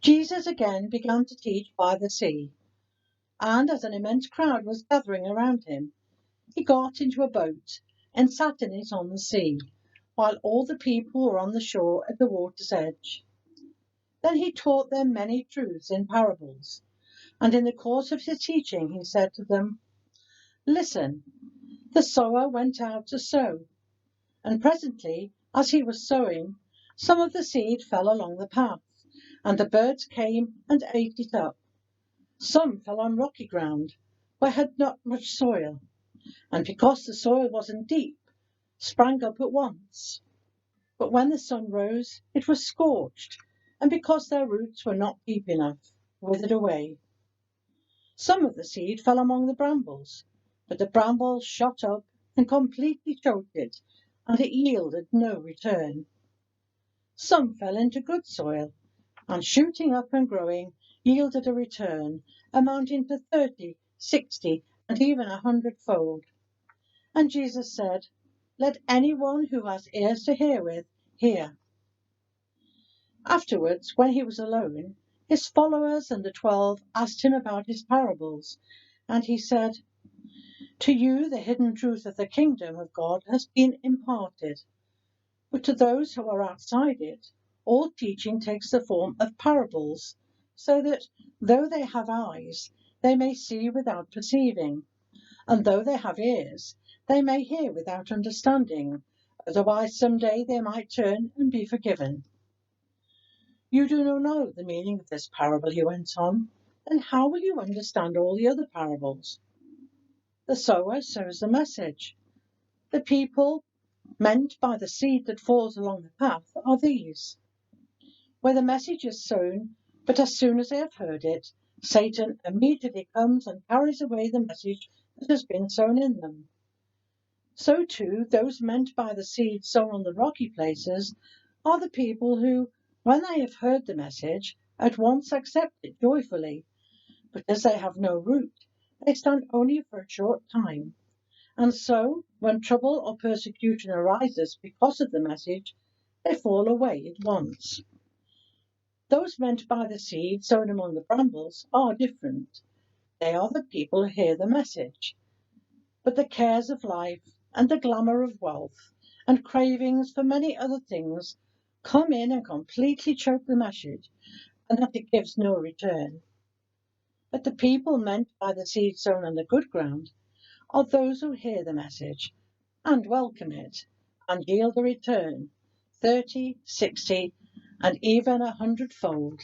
Jesus again began to teach by the sea, and as an immense crowd was gathering around him, he got into a boat and sat in it on the sea, while all the people were on the shore at the water's edge. Then he taught them many truths in parables, and in the course of his teaching he said to them, "Listen, the sower went out to sow, and presently, as he was sowing, some of the seed fell along the path, and the birds came and ate it up. Some fell on rocky ground, where had not much soil, and because the soil wasn't deep, sprang up at once. But when the sun rose, it was scorched, and because their roots were not deep enough, withered away. Some of the seed fell among the brambles, but the brambles shot up and completely choked it, and it yielded no return. Some fell into good soil, and shooting up and growing, yielded a return amounting to 30, 60, and even 100-fold. And Jesus said, "Let anyone who has ears to hear with, hear." Afterwards, when he was alone, his followers and the 12 asked him about his parables, and he said, "To you the hidden truth of the kingdom of God has been imparted, but to those who are outside it, all teaching takes the form of parables, so that though they have eyes, they may see without perceiving, and though they have ears, they may hear without understanding, otherwise some day they might turn and be forgiven." "You do not know the meaning of this parable," he went on. "Then how will you understand all the other parables? The sower sows the message. The people meant by the seed that falls along the path are these, where the message is sown, but as soon as they have heard it, Satan immediately comes and carries away the message that has been sown in them. So too, those meant by the seed sown on the rocky places are the people who, when they have heard the message, at once accept it joyfully. But as they have no root, they stand only for a short time. And so, when trouble or persecution arises because of the message, they fall away at once. Those meant by the seed sown among the brambles are different. They are the people who hear the message. But the cares of life and the glamour of wealth and cravings for many other things come in and completely choke the message, and that it gives no return. But the people meant by the seed sown on the good ground are those who hear the message and welcome it and yield a return, 30, 60, and even 100-fold.